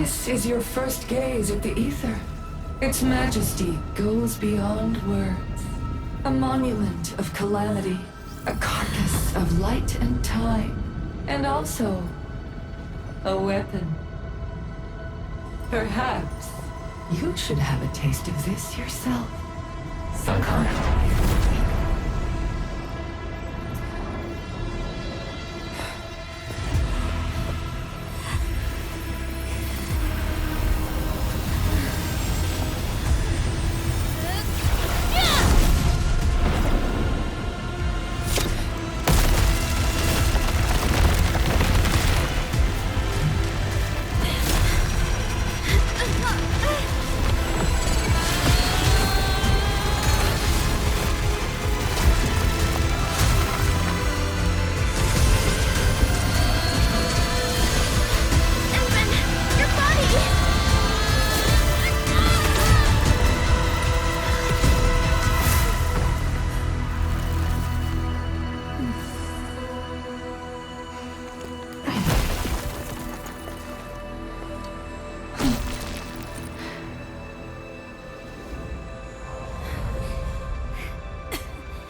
This is your first gaze at the ether. Its majesty goes beyond words. A monument of calamity, a carcass of light and time, and also a weapon. Perhaps you should have a taste of this yourself. Sometime.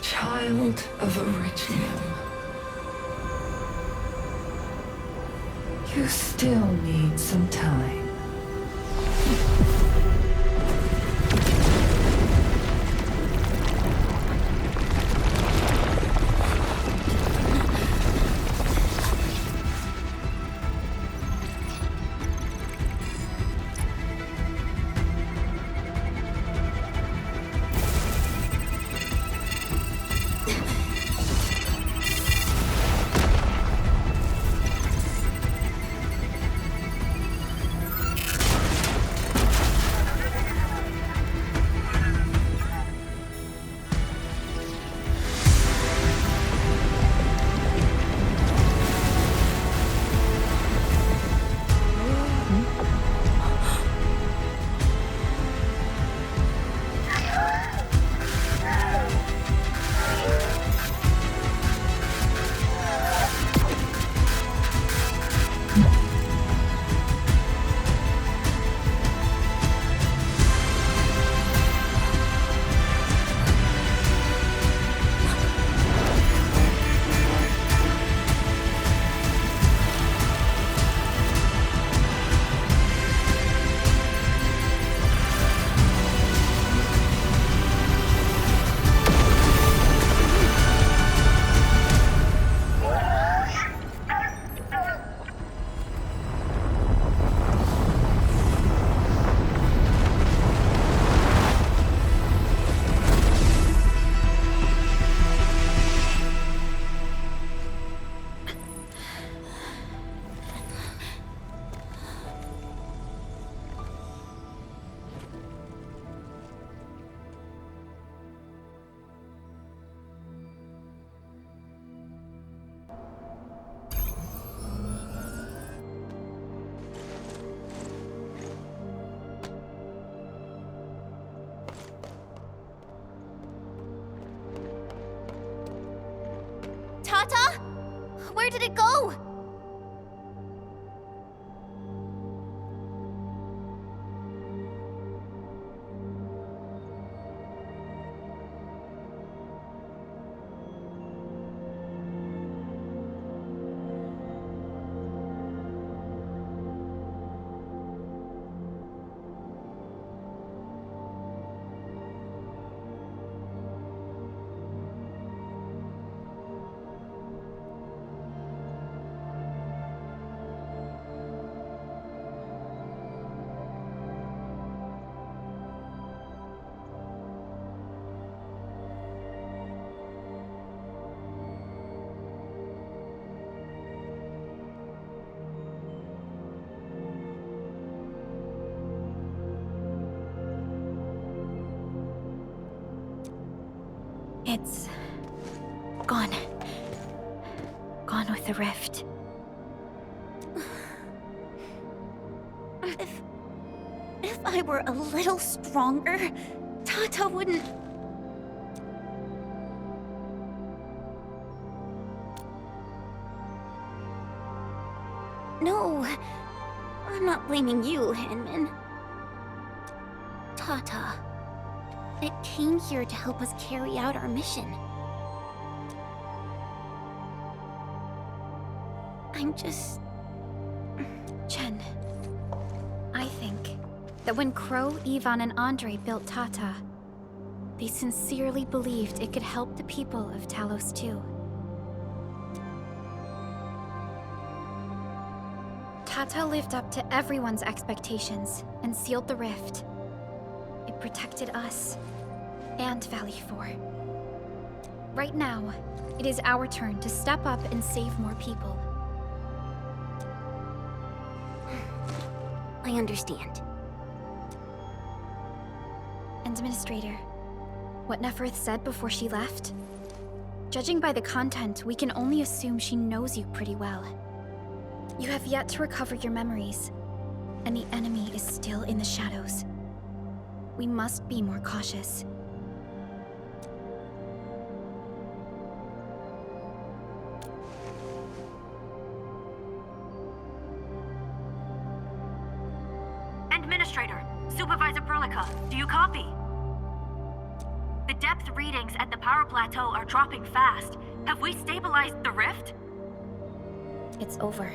Child of Originum. You still need some time. Tata? Where did it go? It's gone. Gone with the rift. If I were a little stronger, Tata wouldn't... No. I'm not blaming you, Hinman. Tata. It came here to help us carry out our mission. I'm just... Chen, I think that when Crow, Ivan, and Andre built Tata, they sincerely believed it could help the people of Talos too. Tata lived up to everyone's expectations and sealed the rift. It protected us and Valley 4. Right now, it is our turn to step up and save more people. I understand. Administrator, what Neferth said before she left? Judging by the content, we can only assume she knows you pretty well. You have yet to recover your memories, and the enemy is still in the shadows. We must be more cautious. Administrator, Supervisor Perlica, do you copy? The depth readings at the power plateau are dropping fast. Have we stabilized the rift? It's over.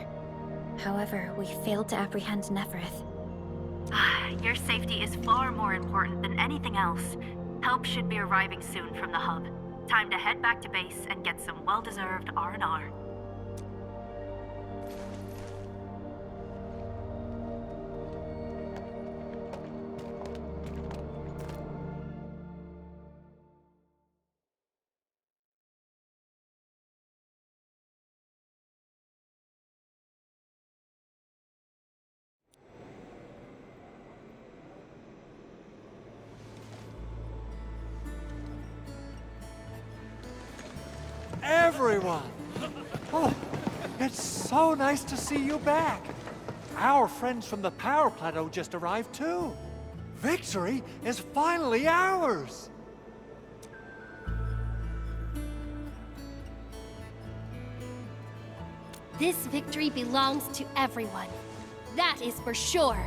However, we failed to apprehend Neferth. Your safety is far more important than anything else. Help should be arriving soon from the hub. Time to head back to base and get some well-deserved R&R. Everyone! Oh, it's so nice to see you back. Our friends from the power plateau just arrived too. Victory is finally ours! This victory belongs to everyone. That is for sure.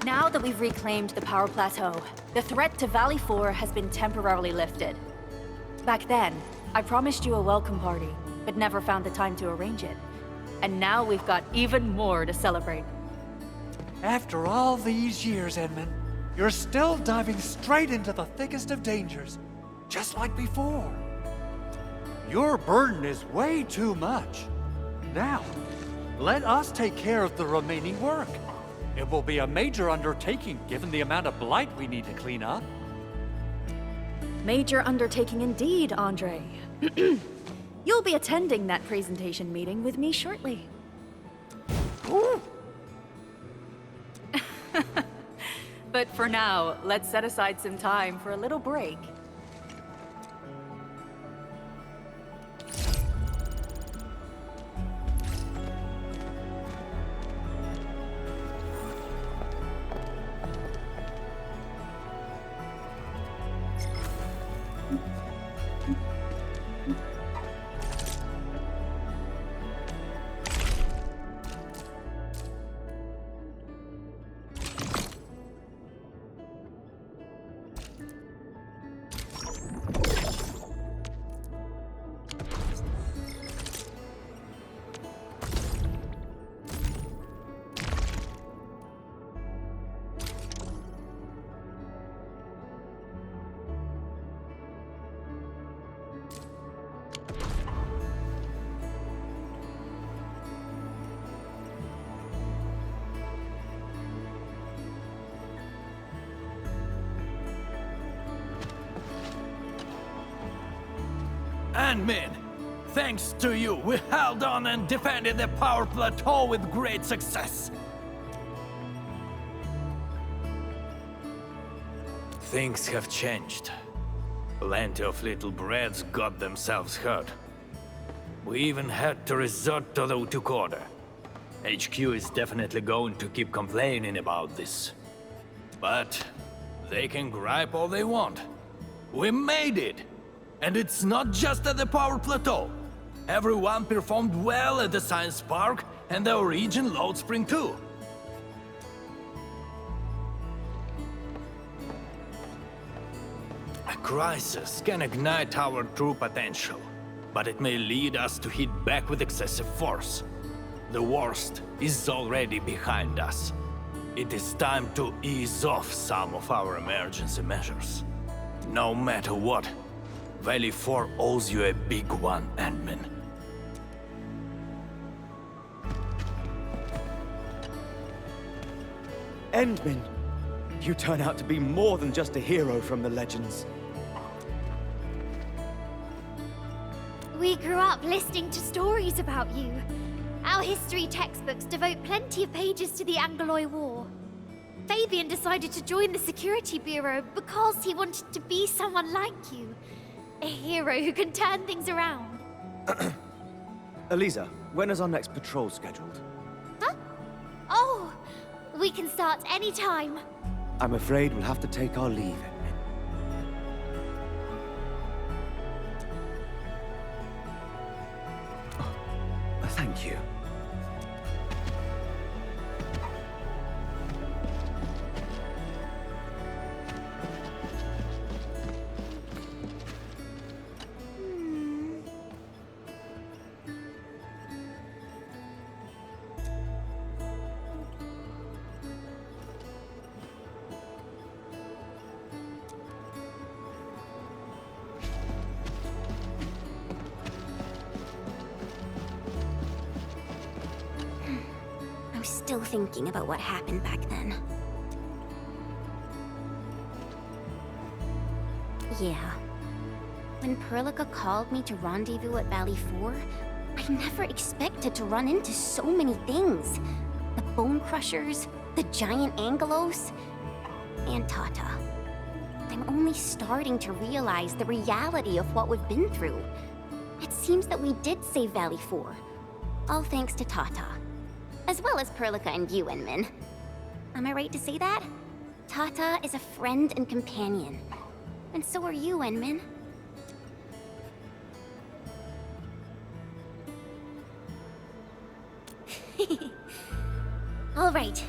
Now that we've reclaimed the power plateau, the threat to Valley 4 has been temporarily lifted. Back then, I promised you a welcome party, but never found the time to arrange it. And now we've got even more to celebrate. After all these years, Edmund, you're still diving straight into the thickest of dangers, just like before. Your burden is way too much. Now, let us take care of the remaining work. It will be a major undertaking given the amount of blight we need to clean up. Major undertaking indeed, Andre. You'll be attending that presentation meeting with me shortly. Ooh. But for now, let's set aside some time for a little break. And men, thanks to you, we held on and defended the power plateau with great success. Things have changed. Plenty of little brats got themselves hurt. We even had to resort to the Utuk order. HQ is definitely going to keep complaining about this. But they can gripe all they want. We made it! And it's not just at the power plateau. Everyone performed well at the Science Park and the Origin Load Spring too. A crisis can ignite our true potential, but it may lead us to hit back with excessive force. The worst is already behind us. It is time to ease off some of our emergency measures. No matter what, Valley 4 owes you a big one, Endman. Endman! You turn out to be more than just a hero from the legends. We grew up listening to stories about you. Our history textbooks devote plenty of pages to the Angloy War. Fabian decided to join the Security Bureau because he wanted to be someone like you. A hero who can turn things around. Eliza, when is our next patrol scheduled? Huh? Oh, we can start anytime. I'm afraid we'll have to take our leave, Endman. Oh, thank you. Still thinking about what happened back then. Yeah. When Perlica called me to rendezvous at Valley 4, I never expected to run into so many things. The Bone Crushers, the giant Angelos, and Tata. I'm only starting to realize the reality of what we've been through. It seems that we did save Valley 4. All thanks to Tata. As well as Perlica and you, Endman. Am I right to say that? Tata is a friend and companion. And so are you, Endman. All right.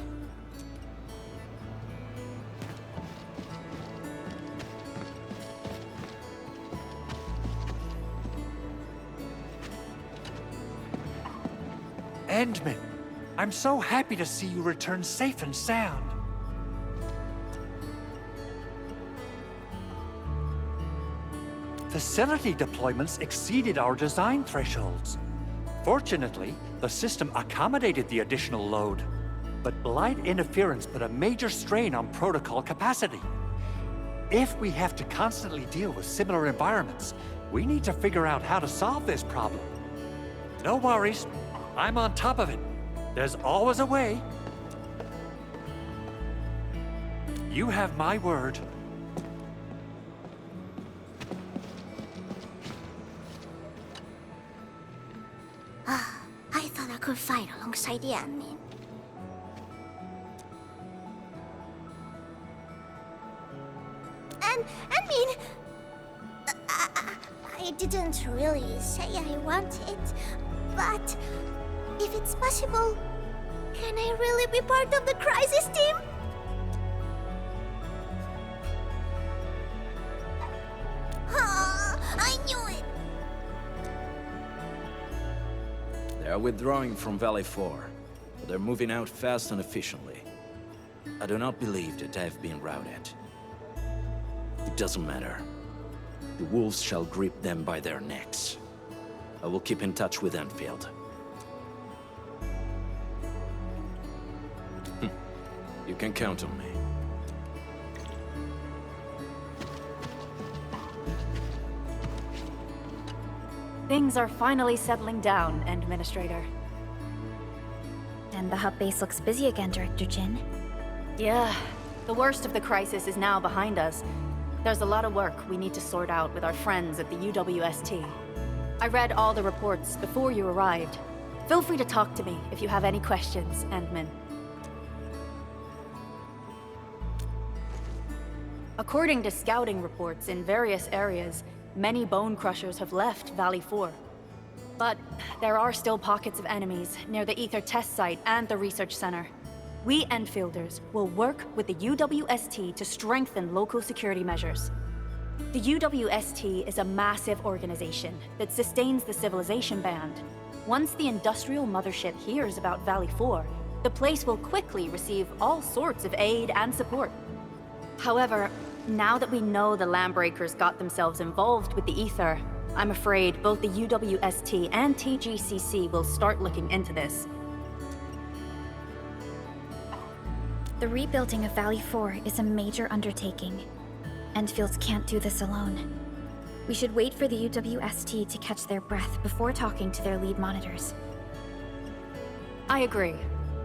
Endman, I'm so happy to see you return safe and sound. Facility deployments exceeded our design thresholds. Fortunately, the system accommodated the additional load, but blight interference put a major strain on protocol capacity. If we have to constantly deal with similar environments, we need to figure out how to solve this problem. No worries, I'm on top of it. There's always a way. You have my word. I thought I could fight alongside the admin. I mean... I didn't really say I want it, but... if it's possible, can I really be part of the crisis team? I knew it! They are withdrawing from Valley 4, but they're moving out fast and efficiently. I do not believe that they have been routed. It doesn't matter. The wolves shall grip them by their necks. I will keep in touch with Endfield. You can count on me. Things are finally settling down, Administrator. And the hub base looks busy again, Director Jin. Yeah, the worst of the crisis is now behind us. There's a lot of work we need to sort out with our friends at the UWST. I read all the reports before you arrived. Feel free to talk to me if you have any questions, Endman. According to scouting reports in various areas, many Bone Crushers have left Valley 4. But there are still pockets of enemies near the Ether test site and the research center. We Enfielders will work with the UWST to strengthen local security measures. The UWST is a massive organization that sustains the Civilization Band. Once the industrial mothership hears about Valley 4, the place will quickly receive all sorts of aid and support. However, now that we know the Landbreakers got themselves involved with the Ether, I'm afraid both the UWST and TGCC will start looking into this. The rebuilding of Valley 4 is a major undertaking. Endfields can't do this alone. We should wait for the UWST to catch their breath before talking to their lead monitors. I agree.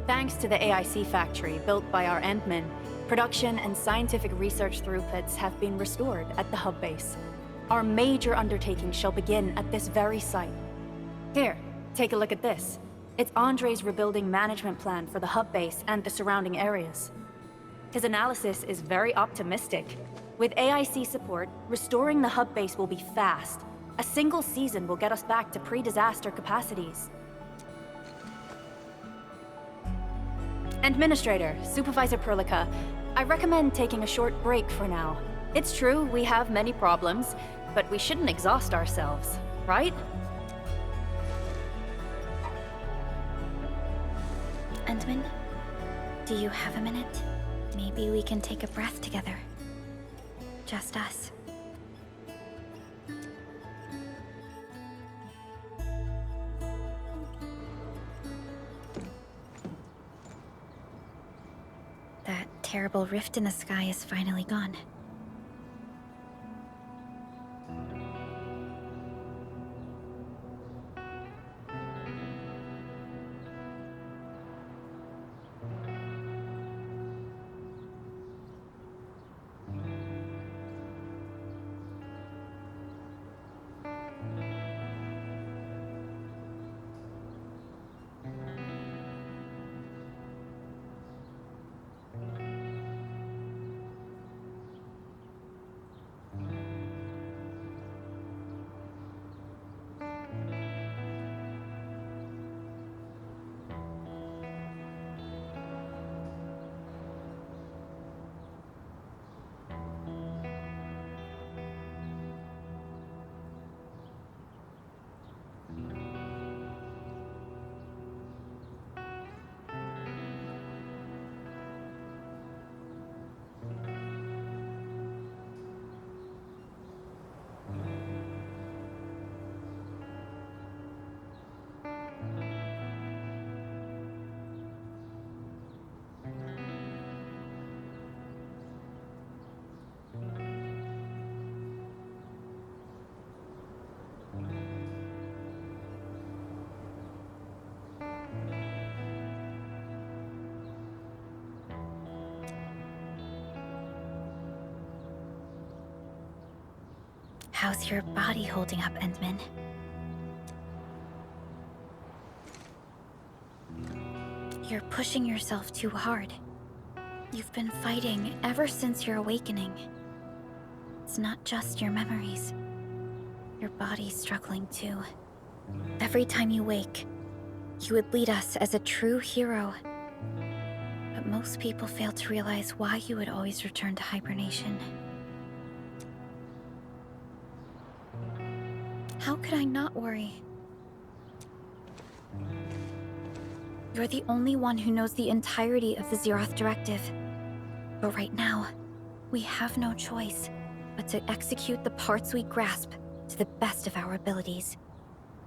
Thanks to the AIC factory built by our Endmen, production and scientific research throughputs have been restored at the hub base. Our major undertaking shall begin at this very site. Here, take a look at this. It's Andre's rebuilding management plan for the hub base and the surrounding areas. His analysis is very optimistic. With AIC support, restoring the hub base will be fast. A single season will get us back to pre-disaster capacities. Administrator, Supervisor Perlica, I recommend taking a short break for now. It's true, we have many problems, but we shouldn't exhaust ourselves, right? Endman, do you have a minute? Maybe we can take a breath together. Just us. That terrible rift in the sky is finally gone. How's your body holding up, Endman? You're pushing yourself too hard. You've been fighting ever since your awakening. It's not just your memories. Your body's struggling too. Every time you wake, you would lead us as a true hero. But most people fail to realize why you would always return to hibernation. How could I not worry? You're the only one who knows the entirety of the Zeroth Directive. But right now, we have no choice but to execute the parts we grasp to the best of our abilities.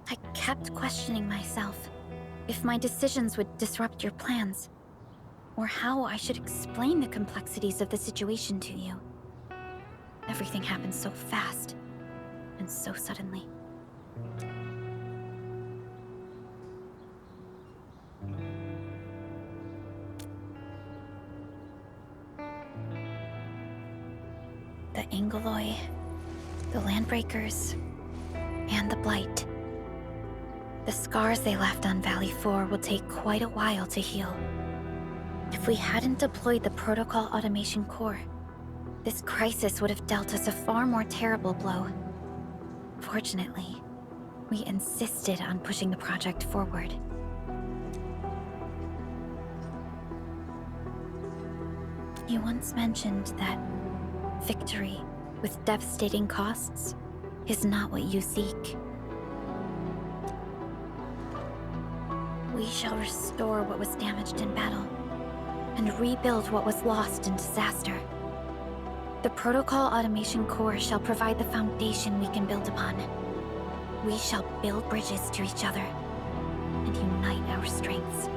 I kept questioning myself if my decisions would disrupt your plans, or how I should explain the complexities of the situation to you. Everything happened so fast, and so suddenly. The Angoloi, the Landbreakers, and the Blight. The scars they left on Valley 4 will take quite a while to heal. If we hadn't deployed the Protocol Automation Core, this crisis would have dealt us a far more terrible blow. Fortunately, We insisted on pushing the project forward. You once mentioned that victory with devastating costs is not what you seek. We shall restore what was damaged in battle, and rebuild what was lost in disaster. The Protocol Automation Core shall provide the foundation we can build upon. We shall build bridges to each other, and unite our strengths.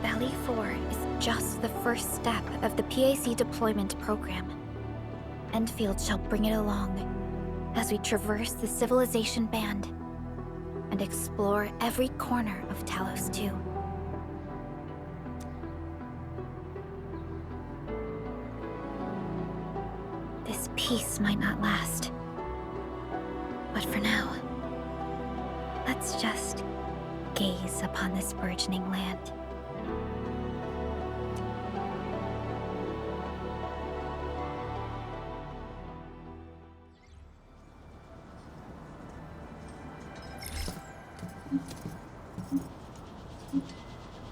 Valley 4 is just the first step of the PAC deployment program. Endfield shall bring it along as we traverse the Civilization Band and explore every corner of Talos 2. This peace might not last. But for now, let's just gaze upon this burgeoning land.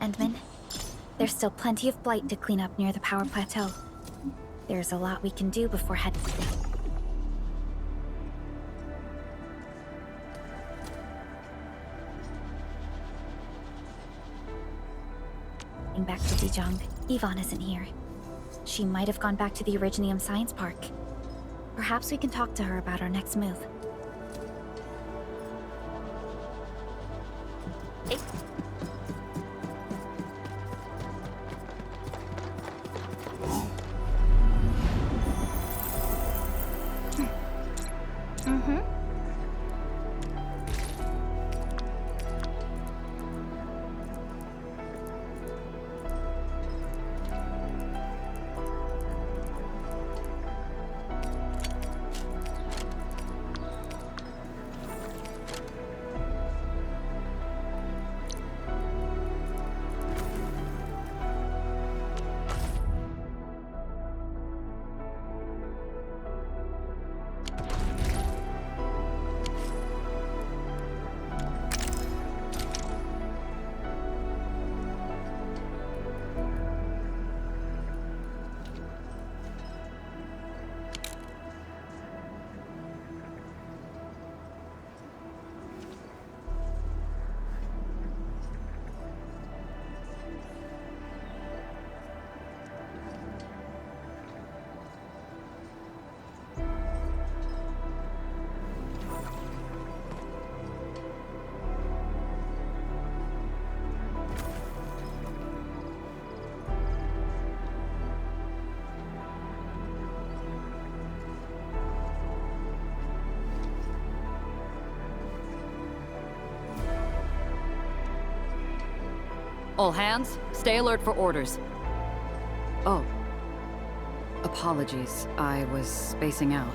Endman, there's still plenty of blight to clean up near the power plateau. There's a lot we can do before heading back to Dijong. Yvonne isn't here. She might have gone back to the Originium Science Park. Perhaps we can talk to her about our next move. All hands, stay alert for orders. Oh. Apologies, I was spacing out.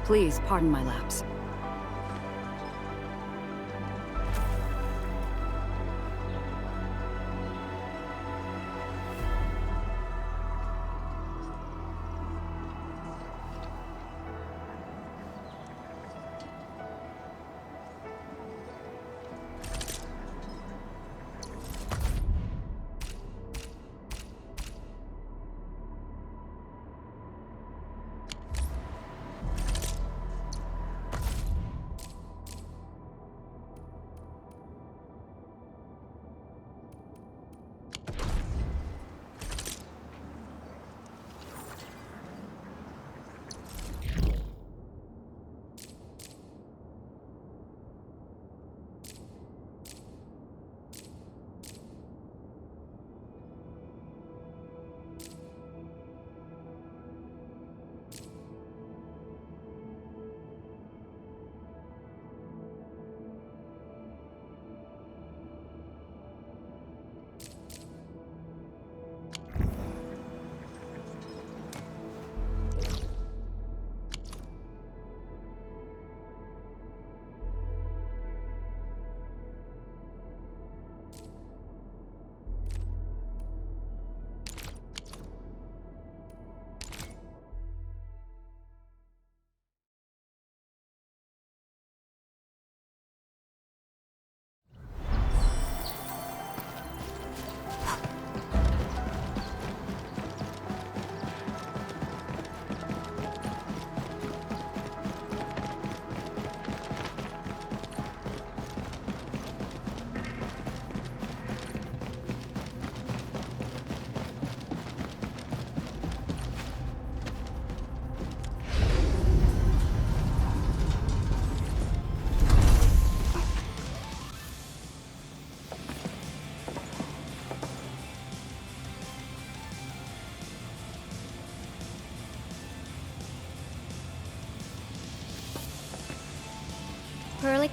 Please pardon my lapse.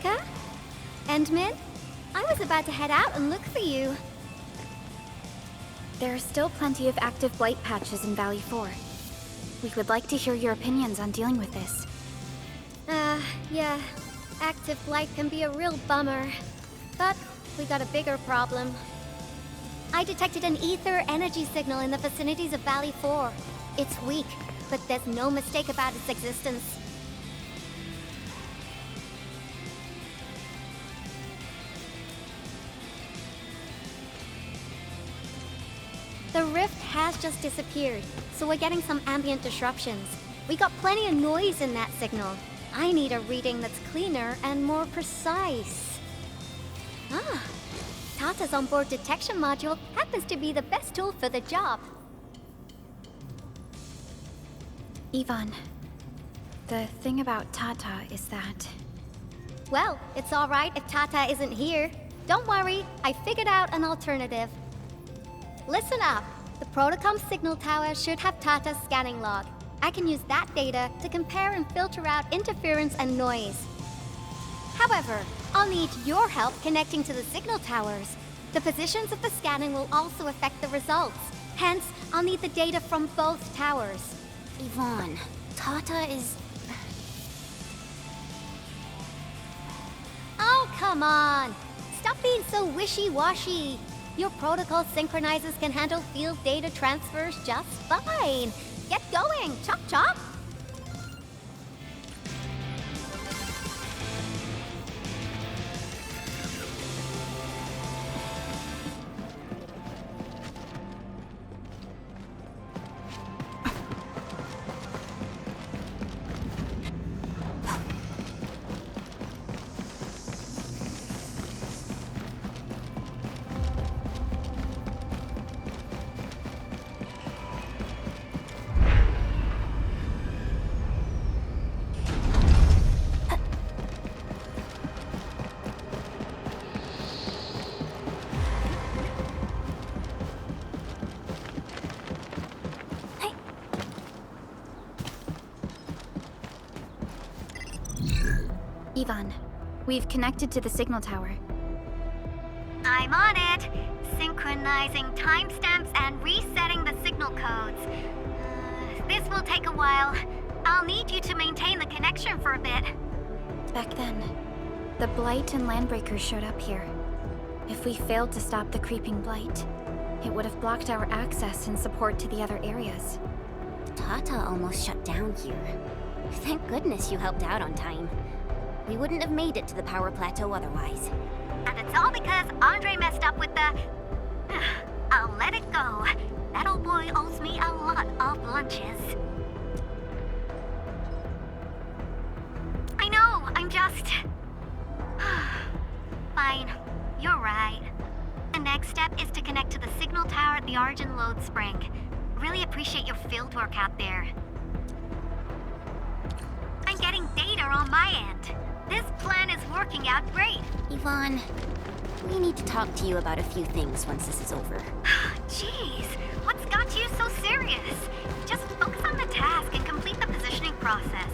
Mika? Endman? I was about to head out and look for you. There are still plenty of active blight patches in Valley 4. We would like to hear your opinions on dealing with this. Yeah. Active blight can be a real bummer. But we got a bigger problem. I detected an ether energy signal in the vicinities of Valley 4. It's weak, but there's no mistake about its existence. The rift has just disappeared, so we're getting some ambient disruptions. We got plenty of noise in that signal. I need a reading that's cleaner and more precise. Ah, Tata's onboard detection module happens to be the best tool for the job. Yvonne, the thing about Tata is that... Well, it's alright if Tata isn't here. Don't worry, I figured out an alternative. Listen up. The Protocom signal tower should have Tata's scanning log. I can use that data to compare and filter out interference and noise. However, I'll need your help connecting to the signal towers. The positions of the scanning will also affect the results. Hence, I'll need the data from both towers. Yvonne, Tata is... Oh, come on! Stop being so wishy-washy. Your protocol synchronizers can handle field data transfers just fine. Get going! Chop chop! Yvonne, we've connected to the signal tower. I'm on it! Synchronizing timestamps and resetting the signal codes. This will take a while. I'll need you to maintain the connection for a bit. Back then, the Blight and Landbreakers showed up here. If we failed to stop the creeping Blight, it would have blocked our access and support to the other areas. Tata almost shut down here. Thank goodness you helped out on time. We wouldn't have made it to the power plateau otherwise. And it's all because Andre messed up with the... I'll let it go. That old boy owes me a lot of lunches. I know, I'm just... Fine, you're right. The next step is to connect to the signal tower at the Origin Load Spring. Really appreciate your field work out there. I'm getting data on my end. This plan is working out great. Yvonne, we need to talk to you about a few things once this is over. Jeez, what's got you so serious? Just focus on the task and complete the positioning process.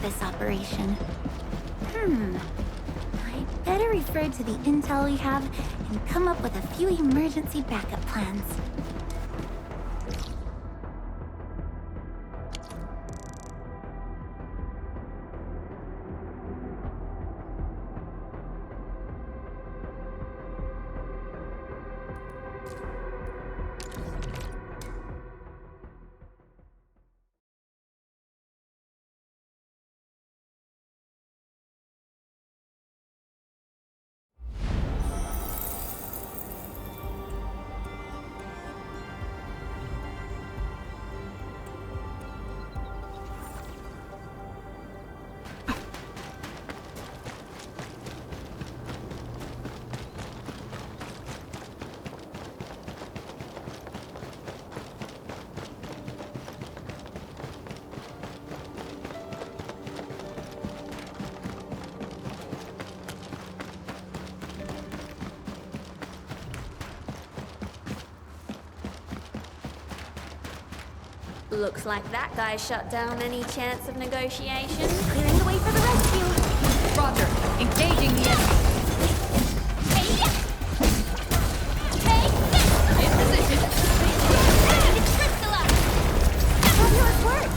this operation. I better refer to the intel we have and come up with a few emergency backup plans. Looks like that guy shut down any chance of negotiation. Clearing the way for the rescue. Roger. Engaging the enemy. In position. It's crystallized! Fabulous work.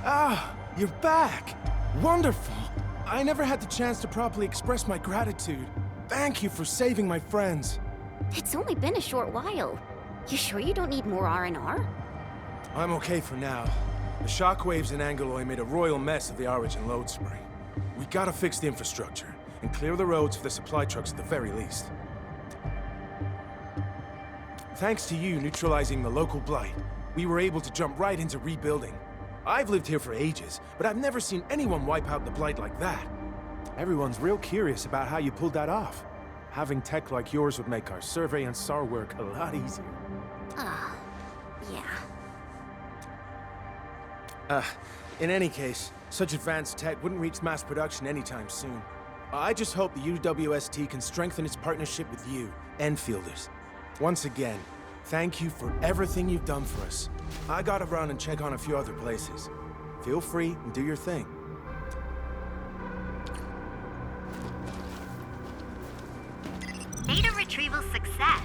Ah, you're back! Wonderful! I never had the chance to properly express my gratitude. Thank you for saving my friends. It's only been a short while. You sure you don't need more R&R? I'm okay for now. The shockwaves in Angeloy made a royal mess of the Origin load spring. We gotta fix the infrastructure, and clear the roads for the supply trucks at the very least. Thanks to you neutralizing the local blight, we were able to jump right into rebuilding. I've lived here for ages, but I've never seen anyone wipe out the blight like that. Everyone's real curious about how you pulled that off. Having tech like yours would make our survey and SAR work a lot easier. Yeah. In any case, such advanced tech wouldn't reach mass production anytime soon. I just hope the UWST can strengthen its partnership with you, Enfielders. Once again, thank you for everything you've done for us. I gotta run and check on a few other places. Feel free and do your thing. Data retrieval success.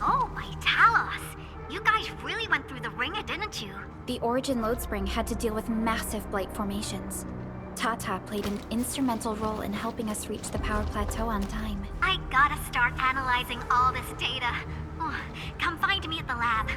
Oh, my Talos. You guys really went through the ringer, didn't you? The Origin load spring had to deal with massive blight formations. Tata played an instrumental role in helping us reach the power plateau on time. I gotta start analyzing all this data. Oh, come find me at the lab.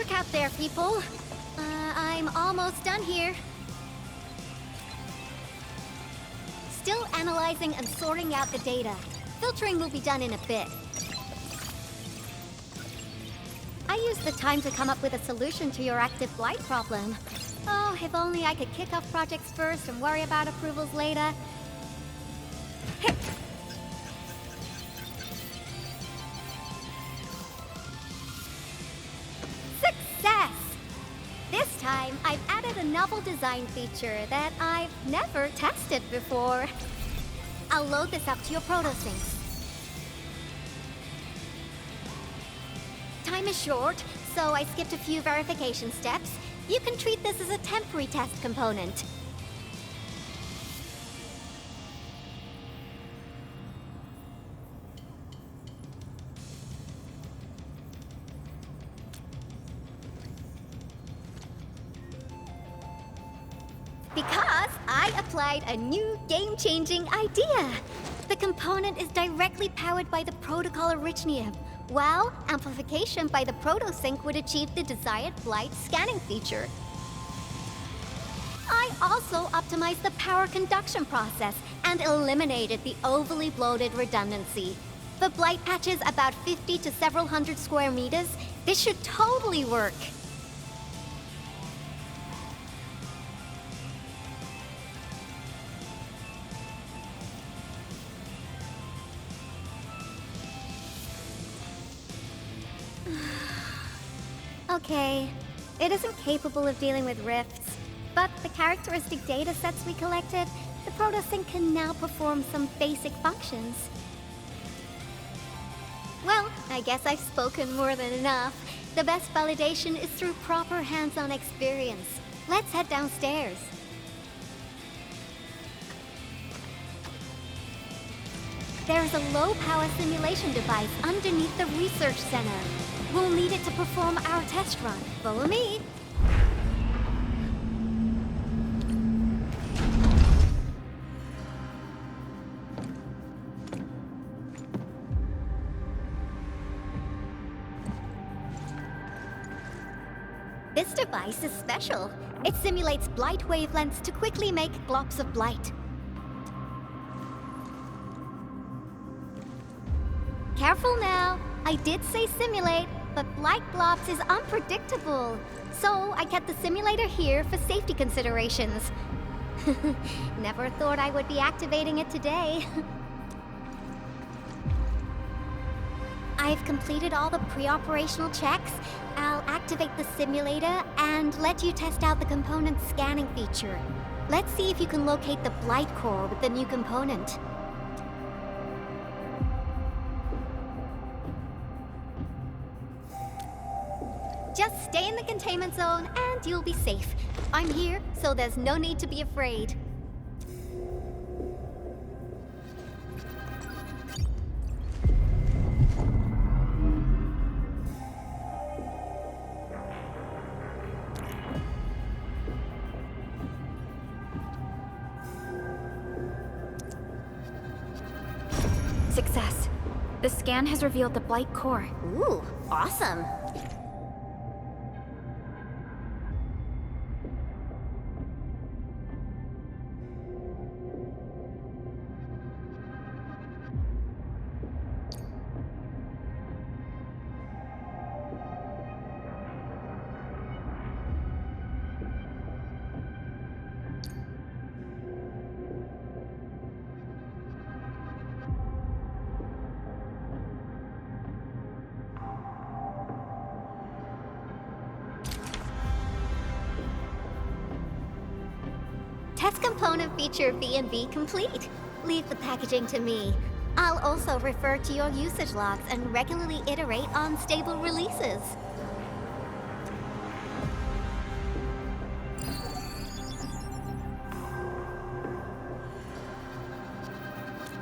work out there, people. I'm almost done here. Still analyzing and sorting out the data. Filtering will be done in a bit. I used the time to come up with a solution to your active blight problem. Oh, if only I could kick off projects first and worry about approvals later. Success! This time, I've added a novel design feature that I've never tested before. I'll load this up to your protosyncs. Time is short, so I skipped a few verification steps. You can treat this as a temporary test component. Because I applied a new game-changing idea. The component is directly powered by the protocol Arknights, while amplification by the protosync would achieve the desired blight scanning feature. I also optimized the power conduction process and eliminated the overly bloated redundancy. For blight patches about 50 to several hundred square meters, this should totally work. Okay, it isn't capable of dealing with rifts, but the characteristic data sets we collected, the protosync can now perform some basic functions. Well, I guess I've spoken more than enough. The best validation is through proper hands-on experience. Let's head downstairs. There's a low-power simulation device underneath the research center. We'll need it to perform our test run. Follow me. This device is special. It simulates blight wavelengths to quickly make globs of blight. Careful now. I did say simulate, but blight globs is unpredictable. So I kept the simulator here for safety considerations. Never thought I would be activating it today. I've completed all the pre-operational checks. I'll activate the simulator and let you test out the component scanning feature. Let's see if you can locate the blight core with the new component. Just stay in the containment zone and you'll be safe. I'm here, so there's no need to be afraid. Success. The scan has revealed the blight core. Ooh, awesome. Test component feature B&B complete. Leave the packaging to me. I'll also refer to your usage logs and regularly iterate on stable releases.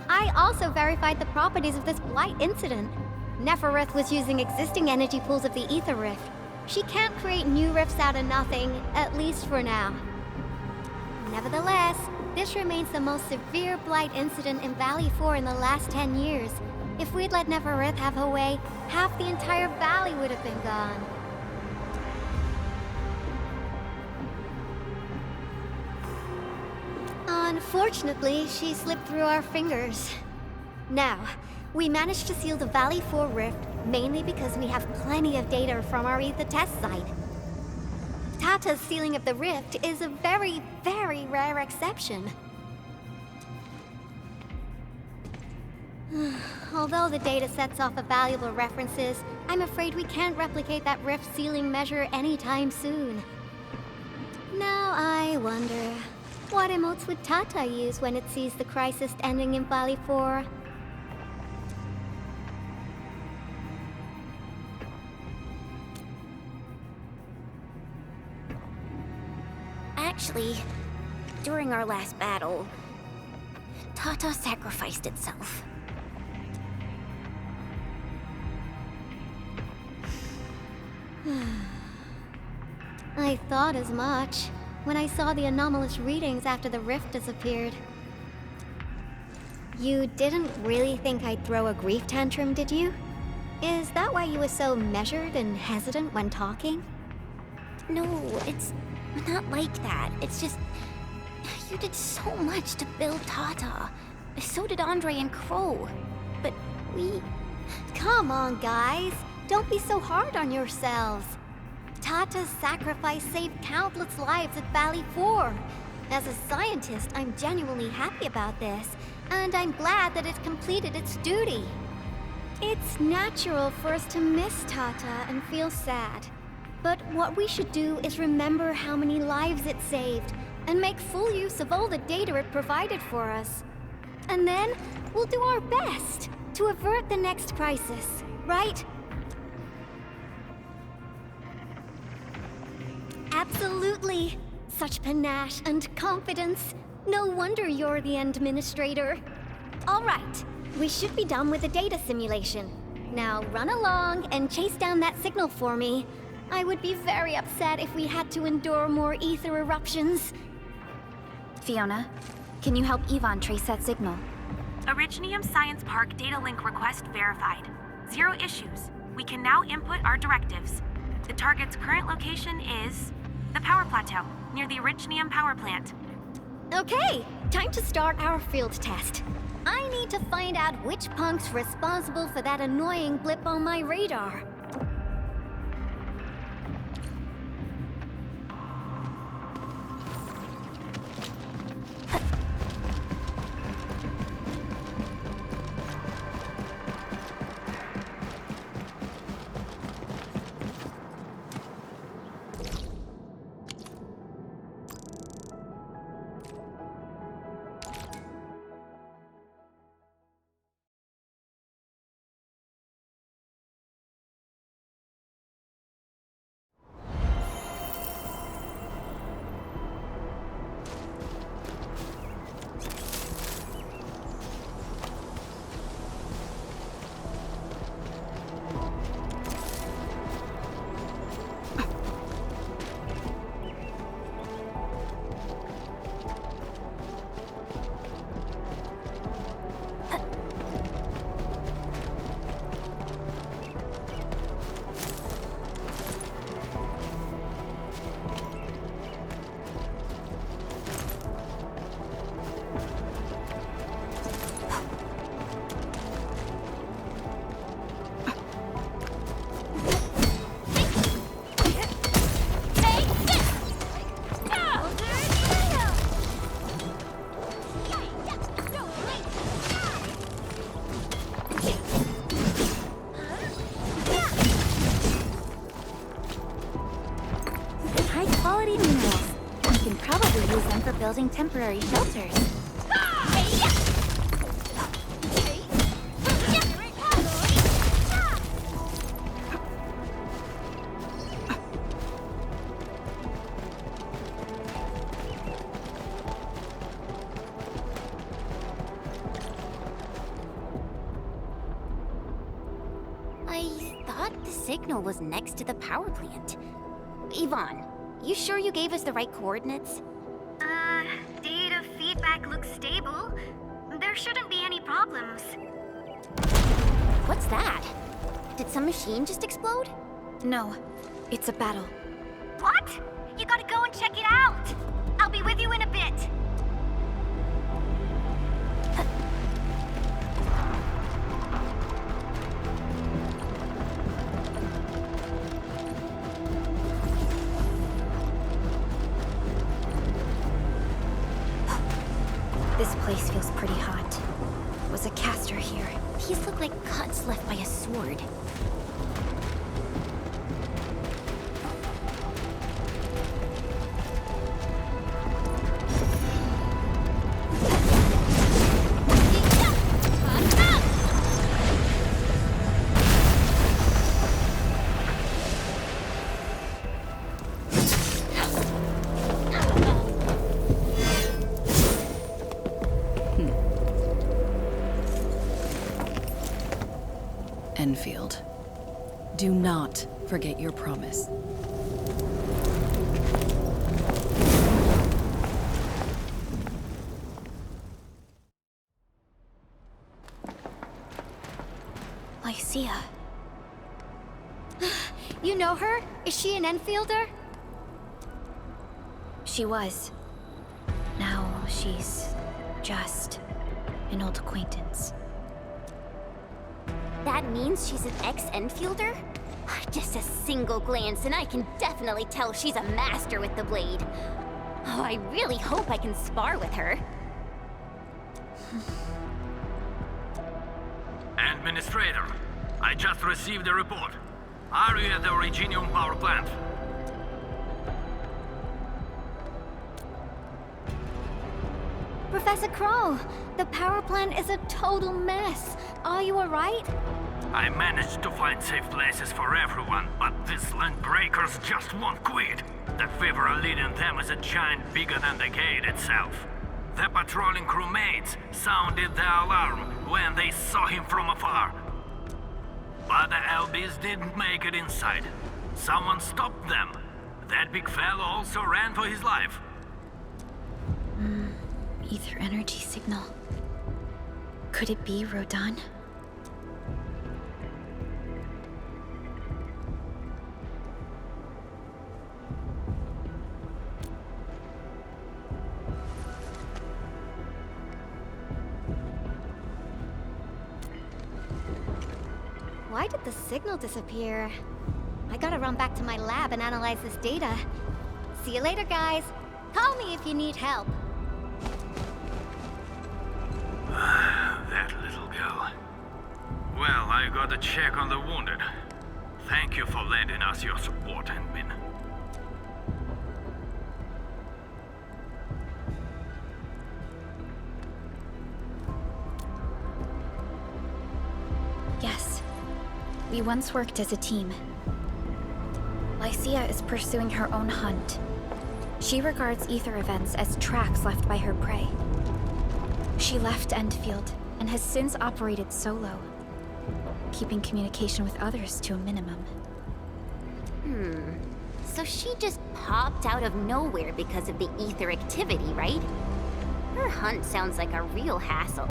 I also verified the properties of this blight incident. Nefereth was using existing energy pools of the Ether Rift. She can't create new rifts out of nothing, at least for now. Nevertheless, this remains the most severe blight incident in Valley 4 in the last 10 years. If we'd let Nefereth have her way, half the entire valley would have been gone. Unfortunately, she slipped through our fingers. Now, we managed to seal the Valley 4 rift mainly because we have plenty of data from our ether test site. Tata's sealing of the rift is a very, very rare exception. Although the data sets off of valuable references, I'm afraid we can't replicate that rift sealing measure anytime soon. Now I wonder, what emotes would Tata use when it sees the crisis ending in Valley 4? Actually, during our last battle, Tata sacrificed itself. I thought as much when I saw the anomalous readings after the rift disappeared. You didn't really think I'd throw a grief tantrum, did you? Is that why you were so measured and hesitant when talking? No, it's not like that. It's just... you did so much to build Tata. So did Andre and Crow. But we... Come on, guys. Don't be so hard on yourselves. Tata's sacrifice saved countless lives at Valley 4. As a scientist, I'm genuinely happy about this, and I'm glad that it completed its duty. It's natural for us to miss Tata and feel sad. But what we should do is remember how many lives it saved, and make full use of all the data it provided for us. And then, we'll do our best to avert the next crisis, right? Absolutely! Such panache and confidence. No wonder you're the administrator. All right, we should be done with the data simulation. Now run along and chase down that signal for me. I would be very upset if we had to endure more ether eruptions. Fiona, can you help Yvonne trace that signal? Originium Science Park data link request verified. 0 issues. We can now input our directives. The target's current location is the power plateau, near the Originium power plant. Okay, time to start our field test. I need to find out which punk's responsible for that annoying blip on my radar. Building temporary shelters. I thought the signal was next to the power plant. Yvonne, you sure you gave us the right coordinates? Data feedback looks stable. There shouldn't be any problems. What's that? Did some machine just explode? No, it's a battle. What? You gotta go and check it out! I'll be with you in a bit. hot. Was a caster here. These look like cuts left by a sword. Endfield. Do not forget your promise. Lycia. You know her? Is she an Enfielder? She was. Now she's just an old acquaintance. That means she's an ex-Enfielder? Just a single glance and I can definitely tell she's a master with the blade. Oh, I really hope I can spar with her. Administrator, I just received a report. Are you at the Originium power plant? Professor Crow, the power plant is a total mess. Are you alright? I managed to find safe places for everyone, but these land breakers just won't quit. The fever leading them is a giant bigger than the gate itself. The patrolling crewmates sounded the alarm when they saw him from afar. But the LBs didn't make it inside. Someone stopped them. That big fellow also ran for his life. Ether energy signal. Could it be Rodan? Why did the signal disappear? I gotta run back to my lab and analyze this data. See you later, guys. Call me if you need help. That little girl. Well, I gotta check on the wounded. Thank you for lending us your support, Endmin. Yes. We once worked as a team. Lycia is pursuing her own hunt. She regards ether events as tracks left by her prey. She left Endfield and has since operated solo, keeping communication with others to a minimum. So she just popped out of nowhere because of the ether activity, right? Her hunt sounds like a real hassle.